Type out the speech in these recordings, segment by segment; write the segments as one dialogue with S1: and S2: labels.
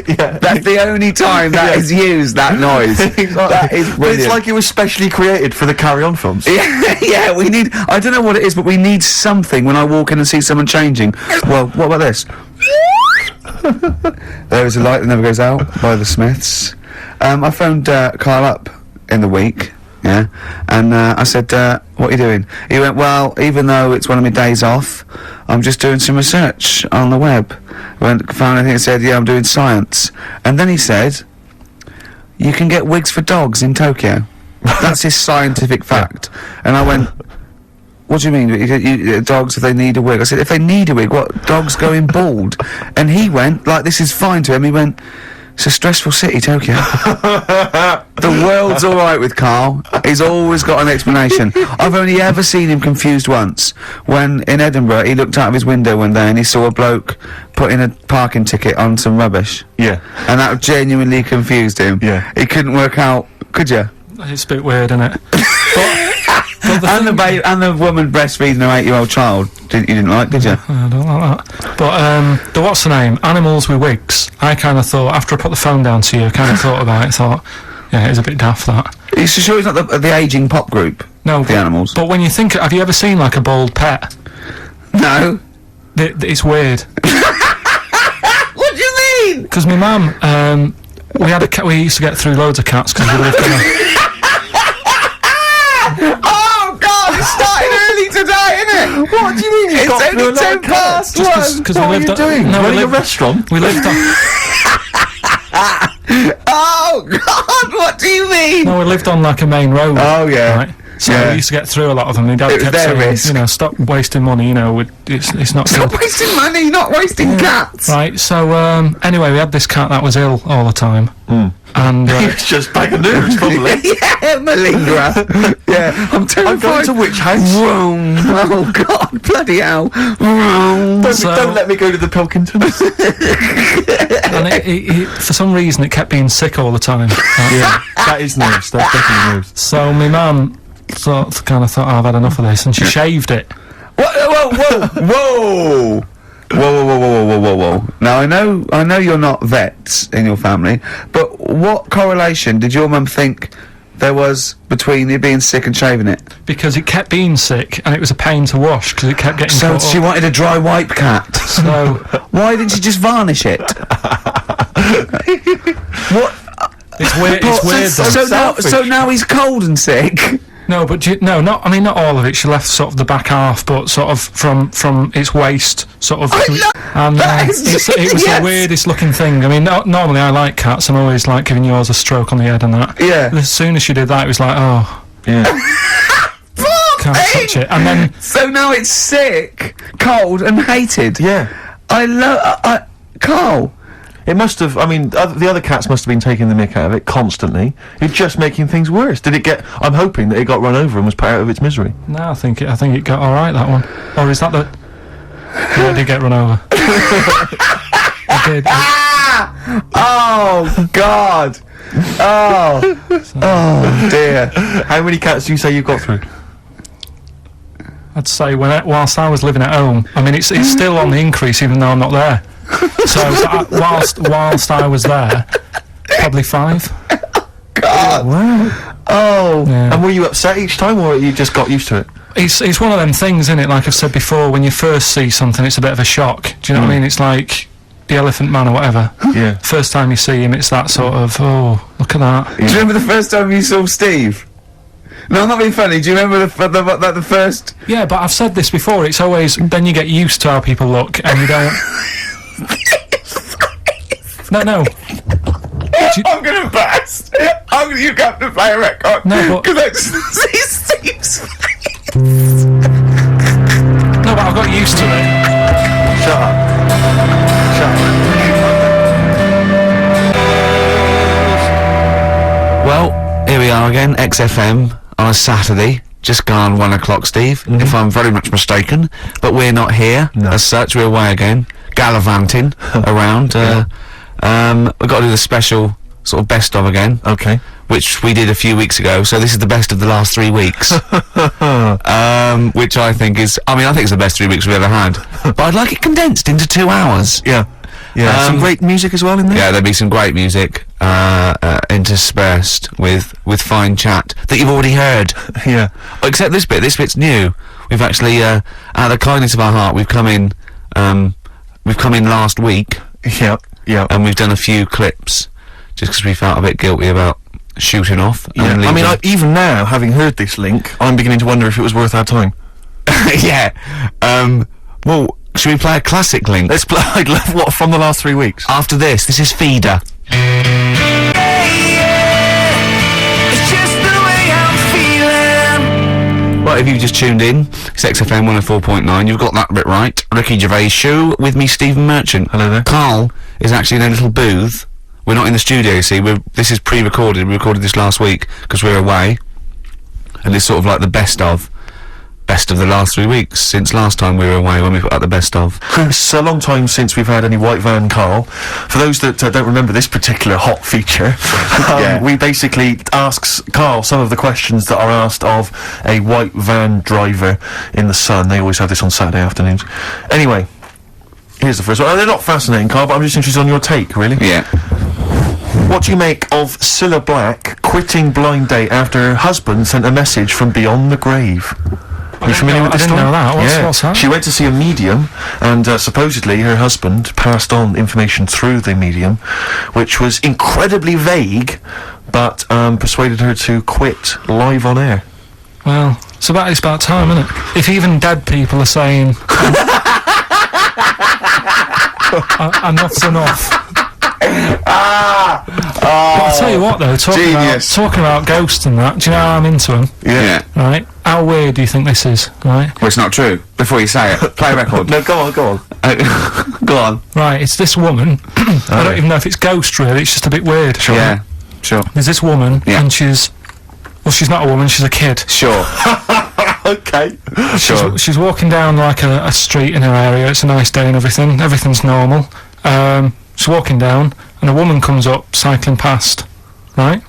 S1: Yeah.
S2: That's the only time that is used, that noise. That is
S1: But
S2: brilliant.
S1: it's like it was specially created for the Carry On films.
S2: Yeah, we need, I don't know what it is, but we need something when I walk in and see someone changing. Well, what about this? There is a light that never goes out by the Smiths. I phoned Carl up in the week, yeah, and I said, what are you doing? He went, well, even though it's one of my days off, I'm just doing some research on the web. Found anything that said, yeah, I'm doing science. And then he said, you can get wigs for dogs in Tokyo. That's his scientific fact. And I went, what do you mean? Dogs, if they need a wig? I said, if they need a wig, what? Dogs going bald? And he went, like, this is fine to him. He went, it's a stressful city, Tokyo. The world's alright with Carl. He's always got an explanation. I've only ever seen him confused once. When, in Edinburgh, he looked out of his window one day and he saw a bloke putting a parking ticket on some rubbish.
S1: Yeah.
S2: And that genuinely confused him.
S1: Yeah.
S2: He couldn't work out, could you?
S3: It's a bit weird, isn't it?
S2: And the woman breastfeeding her 8-year-old child, you didn't like, did you?
S3: I don't like that. But, the what's the name? Animals with wigs. I kind of thought, after I put the phone down to you, I kind of thought about it, thought, yeah, it's a bit daft, that.
S2: Are you sure he's not the ageing pop group?
S3: No.
S2: The Animals?
S3: But when you think, have you ever seen, like, a bald pet?
S2: No.
S3: It's weird.
S2: What do you mean?
S3: Because my mum, we had a cat, we used to get through loads of cats because we lived in a...
S2: Oh God! It's starting early today, isn't it?
S1: What do you mean?
S2: It's only 10 past one.
S3: Because
S1: What are you doing? Running a restaurant?
S3: We lived on...
S2: Oh God! What do you mean?
S3: No, we lived on like a main road.
S2: Oh yeah.
S3: Right? So
S2: Yeah.
S3: we used to get through a lot of them. My dad
S2: It was
S3: kept
S2: their
S3: saying,
S2: risk.
S3: you know, stop wasting money, you know, it's not
S2: Stop
S3: good.
S2: wasting money, not wasting cats.
S3: Right, so, anyway, we had this cat that was ill all the time. And,
S1: It's just bag of nerves, probably.
S2: Yeah, malingerer. Yeah, I'm terrified.
S1: I'm going to which house?
S2: Vroom. Oh God, bloody hell. Vroom.
S1: Don't let me go to the Pilkingtons.
S3: and it, for some reason, it kept being sick all the time. Right?
S1: Yeah, that is nerves. That's definitely nerves.
S3: So my mum kind of thought, oh, I've had enough of this, and she shaved it.
S2: Whoa, whoa, whoa, whoa. Now I know you're not vets in your family, but what correlation did your mum think there was between you being sick and shaving it?
S3: Because it kept being sick, and it was a pain to wash, because it kept getting
S2: So
S3: caught
S2: she
S3: up.
S2: wanted a dry wipe cat.
S3: So,
S2: Why didn't she just varnish it? What?
S3: it's weird,
S2: So now he's cold and sick.
S3: No, but not all of it. She left sort of the back half, but sort of from its waist, sort of. And
S2: that is
S3: it was
S2: yes.
S3: the weirdest looking thing. I mean, normally I like cats. I'm always like giving yours a stroke on the head and that.
S2: Yeah.
S3: As soon as she did that, it was like, oh,
S1: Yeah.
S3: can't touch it. And then
S2: So now it's sick, cold, and hated.
S1: Yeah.
S2: I love. Carl.
S1: It must have, I mean, the other cats must have been taking the mick out of it constantly. It's just making things worse. Did it get, I'm hoping that it got run over and was put out of its misery.
S3: no, I think it got all right, that one. Or is that the? Yeah, it did get run over. It did.
S2: Oh God. Oh dear.
S1: How many cats do you say you've got through?
S3: I'd say whilst I was living at home, I mean, it's still on the increase even though I'm not there. So whilst I was there, probably 5.
S2: God.
S1: Wow.
S2: Oh.
S3: Yeah.
S1: And were you upset each time, or you just got used to it?
S3: It's one of them things, isn't it? Like I've said before, when you first see something, it's a bit of a shock. Do you know what I mean? It's like the Elephant Man or whatever.
S1: Yeah.
S3: First time you see him, it's that sort of, oh, look at that.
S2: Do you remember the first time you saw Steve? No, I'm not being funny. Do you remember the first?
S3: Yeah, but I've said this before. It's always then you get used to how people look, and you don't. No.
S2: I'm gonna burst. You have to play a record.
S3: No, but-
S2: because I just see Steve's face.
S3: No, but I've got used to it.
S1: Shut up.
S2: Well, here we are again, XFM on a Saturday. Just gone 1 o'clock, Steve, if I'm very much mistaken. But we're not here, as such. We're away again, gallivanting around. We've got to do the special sort of best of again.
S1: Okay.
S2: Which we did a few weeks ago, so this is the best of the last 3 weeks. Which I think is, I think it's the best 3 weeks we've ever had. But I'd like it condensed into 2 hours.
S1: Yeah. Yeah, some great music as well in there.
S2: Yeah, there'll be some great music, interspersed with fine chat that you've already heard.
S1: Yeah.
S2: Except this bit. This bit's new. We've actually, out of the kindness of our heart, we've come in last week,
S1: Yeah. Yeah.
S2: and we've done a few clips, just because we felt a bit guilty about shooting off.
S1: Yeah.
S2: and
S1: I mean,
S2: leaving.
S1: even now, having heard this link, I'm beginning to wonder if it was worth our time.
S2: yeah. Well, should we play a classic link?
S1: Let's play. I'd love what from the last 3 weeks.
S2: After this is Feeder. Well, if you've just tuned in, it's XFM 104.9, you've got that bit right. Ricky Gervais Show, with me, Stephen Merchant.
S1: Hello there.
S2: Carl is actually in a little booth. We're not in the studio, you see. This is pre-recorded. We recorded this last week, because we're away. And it's sort of like the best of the last 3 weeks, since last time we were away when we put out the best of.
S1: It's a long time since we've had any White Van Carl. For those that don't remember this particular hot feature, we basically asks Carl some of the questions that are asked of a white van driver in the Sun. They always have this on Saturday afternoons. Anyway, here's the first one. They're not fascinating, Carl, but I'm just interested on your take, really.
S2: Yeah.
S1: What do you make of Cilla Black quitting Blind Date after her husband sent a message from beyond the grave? Are you familiar with this
S3: I didn't
S1: story?
S3: know that. What's that?
S1: She went to see a medium, and supposedly her husband passed on information through the medium, which was incredibly vague, but persuaded her to quit live on air.
S3: Well, it's about time, isn't it? If even dead people are saying enough's enough. But I'll tell you what, though, talking about ghosts and that, do you know how I'm into them?
S2: Yeah.
S3: Right? How weird do you think this is, right?
S2: Well, it's not true. Before you say it, play a record.
S1: No, go on.
S2: Go on.
S3: Right, it's this woman. I don't even know if it's ghost, really. It's just a bit weird.
S1: Sure.
S2: Yeah, sure.
S3: There's this woman,
S2: Yeah.
S3: and she's not a woman, she's a kid.
S2: Sure.
S1: Okay.
S2: Sure.
S3: She's walking down, like, a street in her area. It's a nice day and everything. Everything's normal. She's walking down, and a woman comes up, cycling past, right?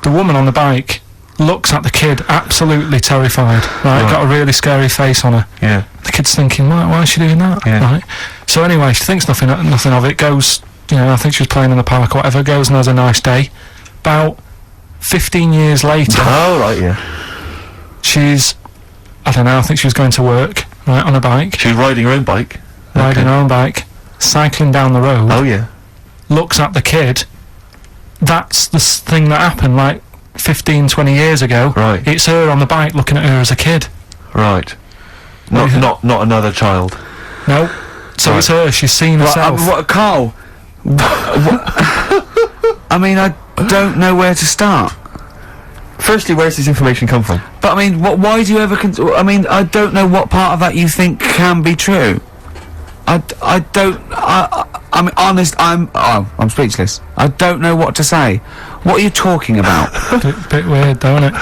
S3: The woman on the bike looks at the kid, absolutely terrified, right? Got a really scary face on her.
S1: Yeah.
S3: The kid's thinking, why is she doing that?
S1: Yeah.
S3: Right? So anyway, she thinks nothing of it, goes, I think she was playing in the park or whatever, goes and has a nice day. About 15 years later,
S1: Oh, right, yeah.
S3: I think she was going to work, right, on a bike,
S1: She was riding her own bike.
S3: riding her own bike, cycling down the road,
S1: Oh, yeah.
S3: looks at the kid. That's the thing that happened, like, 15, 20 years ago.
S1: Right.
S3: It's her on the bike looking at her as a kid.
S1: Right.
S3: do you think?
S1: Not another child.
S3: No. So
S1: Right.
S3: it's her, she's seen herself.
S2: Carl? I mean, I don't know where to start.
S1: Firstly, where's this information come from?
S2: But I mean, why do you ever? I mean, I don't know what part of that you think can be true. I don't. I'm honest. I'm speechless. I don't know what to say. What are you talking about?
S3: Bit weird, though, isn't it?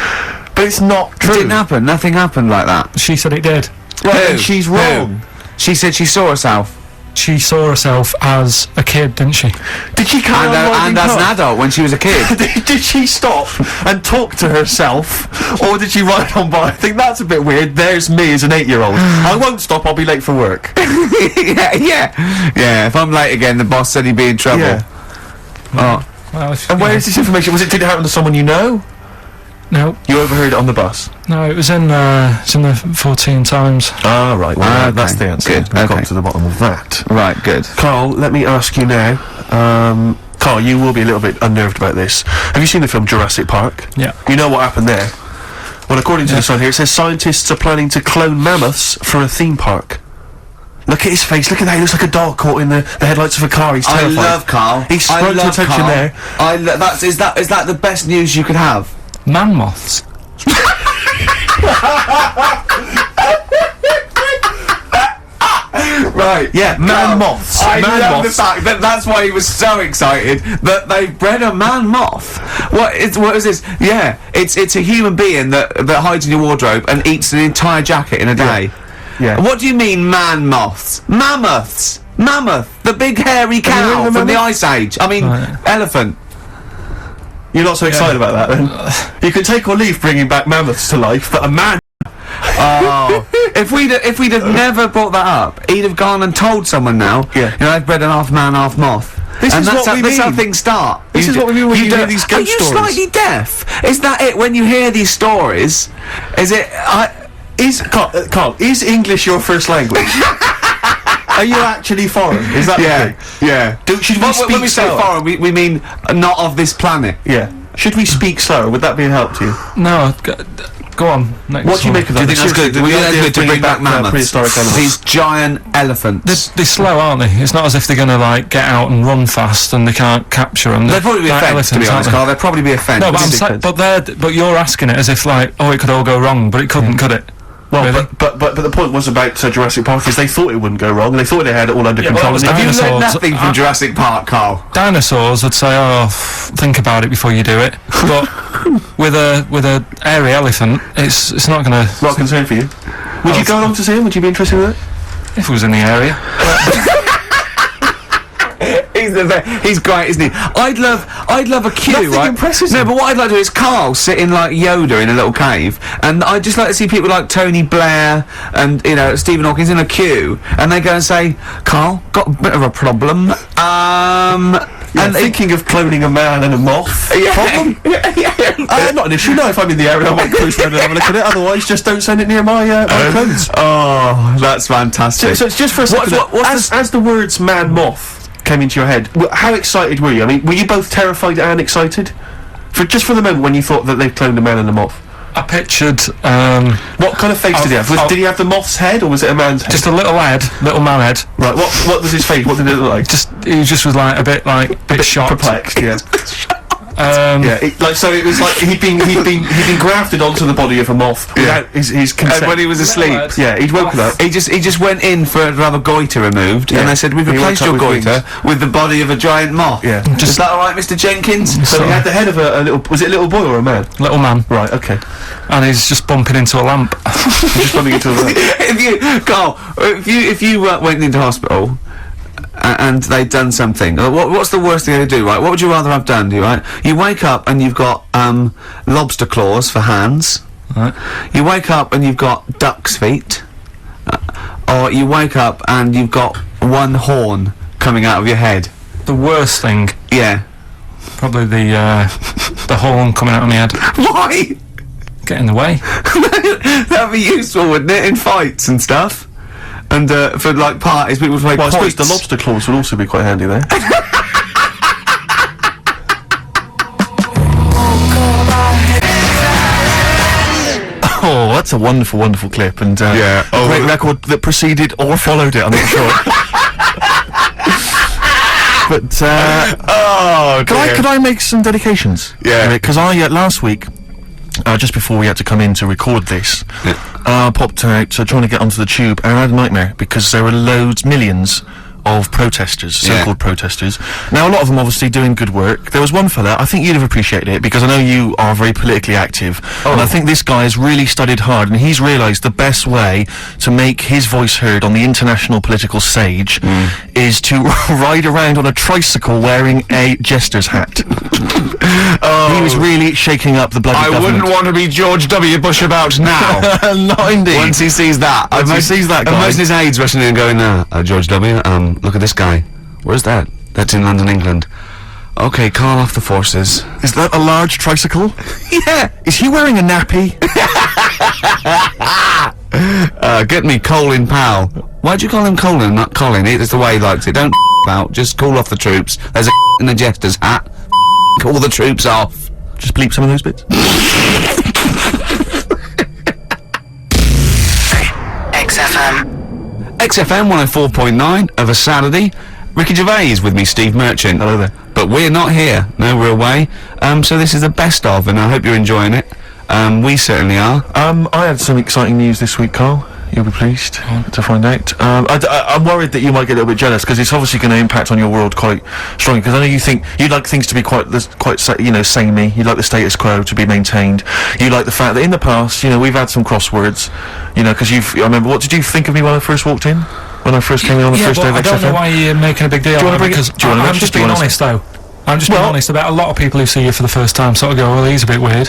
S1: But it's not
S2: It
S1: true.
S2: didn't happen. Nothing happened like that.
S3: She said it did.
S1: Well,
S2: Who?
S1: then she's
S2: Who?
S1: wrong.
S2: She said she saw herself,
S3: She saw herself as a kid, didn't she?
S1: Did she carry on riding
S2: and as an
S1: cars?
S2: adult when she was a kid.
S1: Did she stop and talk to herself, or did she ride on by? I think that's a bit weird. There's me as an 8-year-old. I won't stop. I'll be late for work.
S2: yeah. If I'm late again, the boss said he'd be in trouble.
S1: Yeah.
S2: Oh,
S3: Well,
S1: And where is this information? Did it happen to someone you know?
S3: No,
S1: You overheard it on the bus.
S3: no, it was in the 14 Times.
S1: Ah, right. Well,
S2: Ah, okay.
S1: that's the answer.
S2: Good,
S1: We've
S2: okay.
S1: got to the bottom of that.
S2: right, good.
S1: Carl, let me ask you now. Carl, you will be a little bit unnerved about this. Have you seen the film Jurassic Park?
S3: Yeah.
S1: You know what happened there? Well, according to the sign here, it says scientists are planning to clone mammoths for a theme park. Look at his face. Look at that. He looks like a dog caught in the headlights of a car. He's terrified.
S2: Carl.
S1: He sprung to attention there.
S2: Is that the best news you could have?
S3: Man moths.
S2: Right.
S1: Yeah, man moths.
S2: I
S1: Man
S2: love
S1: moths.
S2: the fact that that's why he was so excited that they bred a man moth. What is this? Yeah, it's a human being that hides in your wardrobe and eats an entire jacket in a day.
S1: Yeah.
S2: What do you mean, man moths? Mammoths. Mammoth, the big hairy
S1: you heard
S2: cow
S1: of a
S2: from the
S1: mammoth?
S2: Ice Age. I mean,
S3: Right.
S2: elephant.
S1: You're not so excited about that, then? You can take or leave bringing back mammoths to life, but a man...
S2: Oh, if we'd have never brought that up, he'd have gone and told someone now.
S1: Yeah.
S2: You know, I've bred an half man, half moth.
S1: This
S2: and
S1: is what we
S2: that's how
S1: mean.
S2: things start.
S1: This is what we mean when you hear these ghost
S2: Are you
S1: stories.
S2: slightly deaf? Is that it? When you hear these stories, is it?
S1: Carl, is English your first language? Are you actually foreign? Is that the thing?
S2: Yeah.
S1: Should we
S2: Well,
S1: speak
S2: when we say
S1: slower?
S2: foreign, we mean not of this planet.
S1: Yeah. Should we speak slower? Would that be a help to you?
S3: No, go on. Next
S1: What do you
S3: one.
S1: make of
S2: Do
S1: that?
S2: you think that's good?
S1: Seriously,
S2: Do you think
S1: the
S2: that's
S1: idea
S2: good
S1: of
S2: to bring
S1: bringing
S2: back mammoths?
S1: prehistoric animals.
S2: These giant elephants.
S3: They're slow, aren't they? It's not as if they're going to like get out and run fast and they can't capture them.
S2: They'd probably be a fence, to be honest, Carl. They'd probably be a fence.
S3: No, but
S1: Defense.
S3: but you're asking it as if like, oh, it could all go wrong, but it couldn't, could it?
S1: Well,
S3: Really?
S1: but the point was about Jurassic Park is they thought it wouldn't go wrong. They thought they had it all under
S3: Yeah, but
S1: control.
S3: that was
S1: and
S2: Have you learned
S3: dinosaurs.
S2: nothing from Jurassic Park, Carl?
S3: Dinosaurs would say, oh, think about it before you do it. But with a airy elephant, it's not going to.
S1: Not a concern for you. Would you go along to see him? Would you be interested in that?
S3: If it was in the area.
S2: He's great, isn't he? I'd love a queue,
S1: Nothing
S2: right?
S1: impresses
S2: No,
S1: him.
S2: but what I'd like to do is Carl sitting like Yoda in a little cave, and I'd just like to see people like Tony Blair and Stephen Hawking in a queue, and they go and say, "Carl, got a bit of a problem."
S1: And thinking of cloning a man and a moth. Problem? Not an issue. No, if I'm in the area, I might cruise around and have a look at it. Otherwise, just don't send it near my clothes.
S2: Oh, that's fantastic.
S1: So it's just for a second. As the words "man moth" came into your head, how excited were you? I mean, were you both terrified and excited? For the moment when you thought that they'd cloned a man and a moth.
S3: I pictured
S1: What kind of face did he have? Did he have the moth's head or was it a man's head?
S3: just a little man head.
S1: Right. What was his face? What did it look like?
S3: He just was like a bit shocked.
S1: Perplexed. Yeah.
S3: Yeah.
S1: So it was like he'd been grafted onto the body of a moth without his consent.
S2: And when he was asleep,
S3: Lad.
S1: Yeah, he'd woken up.
S2: he just went in for to have a goiter removed,
S1: Yeah.
S2: and they said, "We've
S1: He
S2: replaced
S1: woke
S2: your
S1: up with
S2: goiter with the body of a giant moth."
S1: Yeah.
S2: Is that all right, Mr. Jenkins?
S1: So he had the head of a little. Was it a little boy or a man?
S3: Little man,
S1: Right. Okay.
S3: and he's just bumping into a lamp.
S1: Just bumping into a.
S2: if you went into hospital and they'd done something, what's the worst thing they do, right? What would you rather have done, right? You wake up and you've got lobster claws for hands.
S3: Right.
S2: You wake up and you've got duck's feet. Or you wake up and you've got one horn coming out of your head.
S3: The worst thing,
S2: Yeah.
S3: probably the horn coming out of my head.
S2: Why?
S3: Get in the way.
S2: That'd be useful, wouldn't it, in fights and stuff? And for like parties, people would play
S1: Well, I suppose
S2: points.
S1: the lobster claws would also be quite handy there. Oh, that's a wonderful, wonderful clip, and
S2: Yeah.
S1: a great record that preceded or followed it. I'm not sure. But
S2: Oh,
S1: could I make some dedications?
S2: Yeah.
S1: Because I last week, just before we had to come in to record this, popped out trying to get onto the tube, and I had a nightmare because there were millions of protesters, so-called protesters. Now, a lot of them obviously doing good work. There was one fella, I think you'd have appreciated it, because I know you are very politically active, and I think this guy has really studied hard, and he's realised the best way to make his voice heard on the international political stage is to ride around on a tricycle wearing a jester's hat. He was really shaking up the bloody government.
S2: want to be George W. Bush about now.
S1: Not indeed.
S2: Once he sees that,
S1: Once he sees that guy.
S2: Imagine his aides rushing in and going, George W., look at this guy. Where's that? That's in London, England. Okay, call off the forces.
S1: Is that a large tricycle?
S2: Yeah.
S1: Is he wearing a nappy?
S2: Get me Colin Powell. Why'd you call him Colin, not Colin? It's the way he likes it. Don't out. Just call off the troops. There's a in the jester's hat. Call the troops off.
S1: Just bleep some of those bits.
S2: XFM 104.9 of a Saturday. Ricky Gervais with me, Steve Merchant.
S1: Hello there.
S2: But we're not here. No, we're away. So this is the best of, and I hope you're enjoying it. We certainly are.
S1: I had some exciting news this week, Carl. You'll be pleased to find out. I'm worried that you might get a little bit jealous because it's obviously going to impact on your world quite strongly. Because I know you think you'd like things to be quite samey. You'd like the status quo to be maintained. You like the fact that in the past, we've had some crosswords. Because I remember. What did you think of me when I first walked in? When I first came in on the first day of
S3: I don't know
S1: XFM?
S3: why you're making a big deal.
S1: Do you wanna
S3: out of
S1: bring
S3: it,
S1: it-
S3: because
S1: do you wanna
S3: I'm
S1: mention-
S3: just
S1: do you
S3: being
S1: wanna
S3: honest though. I'm just being honest about a lot of people who see you for the first time sort of go, well, he's a bit weird.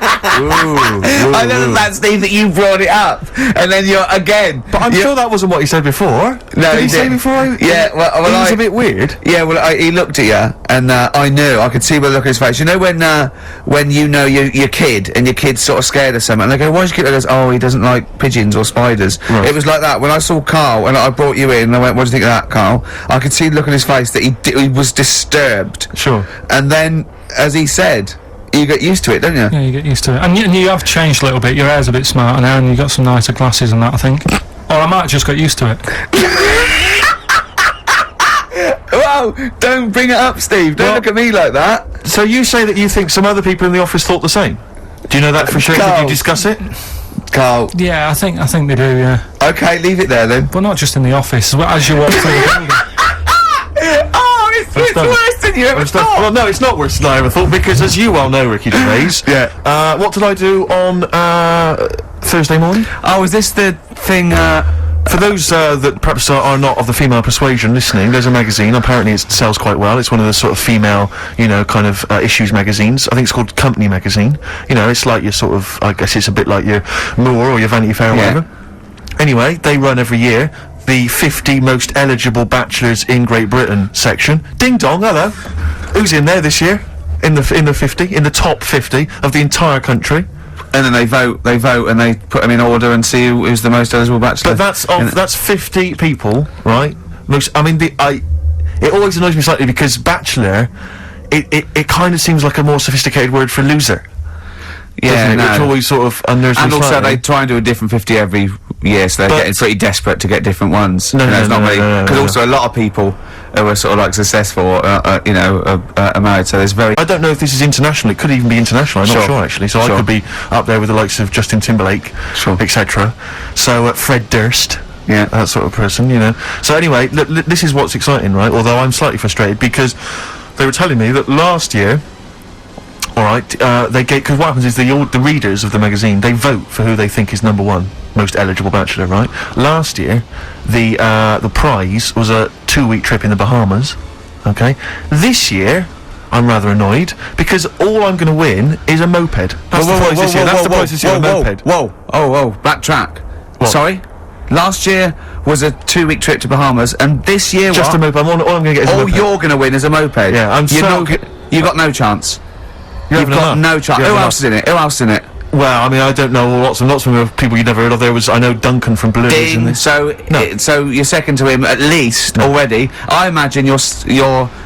S2: I know the fact, Steve, that you brought it up, and then you're again.
S1: But I'm sure that wasn't what he said before.
S2: No,
S1: did he say before?
S2: Yeah, well,
S1: it was a bit weird.
S2: Yeah, well, he looked at you, and I knew. I could see by the look on his face. You know when you know your kid, and your kid's sort of scared of something, and they go, "Why's your kid?" He goes, "Oh, he doesn't like pigeons or spiders."
S1: Right.
S2: It was like that when I saw Carl, and I brought you in, and I went, "What do you think of that, Carl?" I could see the look on his face that he was disturbed.
S1: Sure.
S2: And then, as he said, you get used to it, don't you?
S3: Yeah, you get used to it. And you have changed a little bit. Your hair's a bit smarter now, and you got some nicer glasses and that, I think. Or I might have just got used to it.
S2: Whoa! Don't bring it up, Steve. Don't look at me like that.
S1: So you say that you think some other people in the office thought the same? Do you know that for sure? Did
S2: Carl.
S1: you discuss it?
S2: Carl.
S3: Yeah, I think they do, yeah.
S2: Okay, leave it there then.
S3: But not just in the office, as you walk through the building.
S2: Oh, it's worse than you ever thought.
S1: Well, no, it's not worse than I ever thought, because as you well know, Ricky Gervais,
S2: Yeah.
S1: what did I do on Thursday morning?
S2: Oh, is this the thing,
S1: For those that perhaps are not of the female persuasion listening, there's a magazine. Apparently it sells quite well. It's one of the sort of female, kind of issues magazines. I think it's called Company Magazine. It's like your sort of, I guess it's a bit like your Moore or your Vanity Fair or whatever. Anyway, they run every year the 50 most eligible bachelors in Great Britain section. Ding dong, hello. Who's in there this year? In the 50, in the top 50 of the entire country.
S2: and then they vote, and they put them in order and see who's the most eligible bachelor.
S1: But that's 50 people, right? It always annoys me slightly because bachelor, it kind of seems like a more sophisticated word for loser.
S2: Yeah,
S1: no. Which always sort of unnerves me
S2: and also
S1: slightly.
S2: they try and do a different 50 every year, so they're getting pretty desperate to get different ones.
S1: No,
S2: because also a lot of people who are sort of like successful, are married. So there's very.
S1: I don't know if this is international. It could even be international. I'm not sure actually. So I could be up there with the likes of Justin Timberlake, etc. So Fred Durst.
S2: Yeah,
S1: that sort of person, So anyway, look, this is what's exciting, right? Although I'm slightly frustrated because they were telling me that last year, all right, because what happens is the readers of the magazine, they vote for who they think is number one most eligible bachelor, right? Last year, the prize was a 2-week trip in the Bahamas. Okay, this year. I'm rather annoyed because all I'm going to win is a moped. That's the prize this year. That's the prize this year. A moped.
S2: Whoa! Backtrack. What? Sorry. Last year was a 2-week trip to Bahamas, and this year
S1: just a moped. All I'm going to get is a moped.
S2: All you're going to win is a moped.
S1: Yeah,
S2: you got no chance.
S1: You've
S2: got no chance. Who else is in it? Who else is in it?
S1: Well, I mean, I don't know lots of people you've never heard of. I know Duncan from Blue.
S2: Ding. So you're second to him at least already. I imagine you're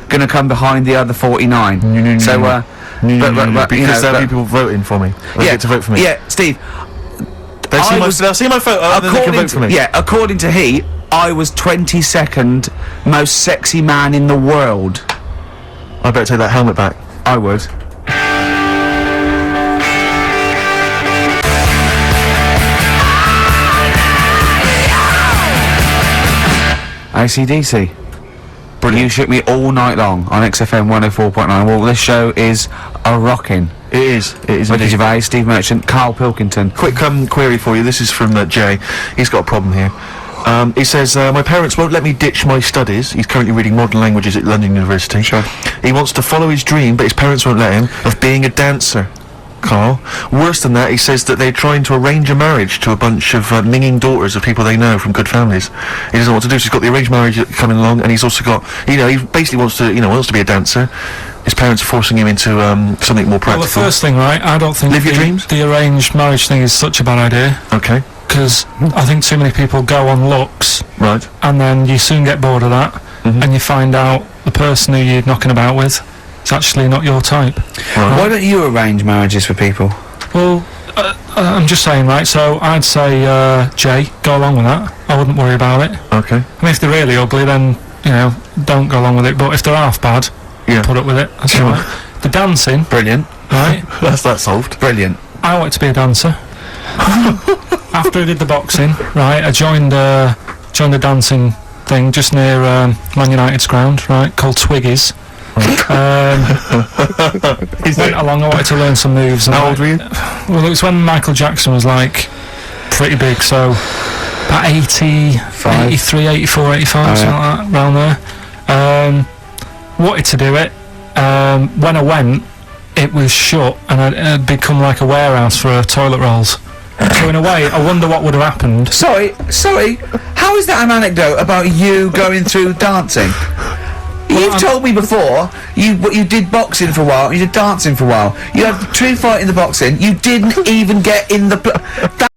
S2: going to come behind the other 49.
S1: Because there are people voting for me. They get to vote for me.
S2: Yeah, Steve.
S1: They'll see my photo and then they can vote for me.
S2: Yeah, according to Heat, I was 22nd most sexy man in the world.
S1: I better take that helmet back.
S2: I would. AC/DC. Brilliant. You shook me all night long on XFM 104.9. Well, this show is a rockin'.
S1: It is.
S2: Ricky Gervais, Steve Merchant, Carl Pilkington.
S1: Quick query for you. This is from Jay. He's got a problem here. He says, my parents won't let me ditch my studies. He's currently reading modern languages at London University.
S2: Sure.
S1: He wants to follow his dream, but his parents won't let him, of being a dancer. Carl. Worse than that, he says that they're trying to arrange a marriage to a bunch of minging daughters of people they know from good families. He doesn't know what to do, so he's got the arranged marriage coming along, and he's also got, he basically wants to be a dancer. His parents are forcing him into something more practical.
S3: Well, the first thing, right, I don't think
S1: live your dreams.
S3: The arranged marriage thing is such a bad idea.
S1: Okay.
S3: Because I think too many people go on looks.
S1: Right.
S3: And then you soon get bored of that, and you find out the person who you're knocking about with is actually not your type.
S2: Right. Why don't you arrange marriages for people?
S3: Well, I'm just saying, right, so I'd say, Jay, go along with that. I wouldn't worry about it.
S1: Okay.
S3: I mean, if they're really ugly, then, don't go along with it. But if they're half bad, put up with it. That's all right. The dancing.
S2: Brilliant.
S3: Right?
S1: That's that solved.
S2: Brilliant.
S3: I wanted to be a dancer. After I did the boxing, right, I joined the dancing thing just near Man United's ground, right, called Twiggies. Went along, I wanted to learn some moves.
S1: How old were you?
S3: Well, it was when Michael Jackson was, like, pretty big, so about 83, 84, 85, something like that, around there. Wanted to do it. When I went, it was shut and it had become like a warehouse for toilet rolls. So in a way, I wonder what would have happened.
S2: Sorry, how is that an anecdote about you going through dancing? You've told me before, you did boxing for a while, you did dancing for a while. You had the true fight in the boxing, you didn't even get in the...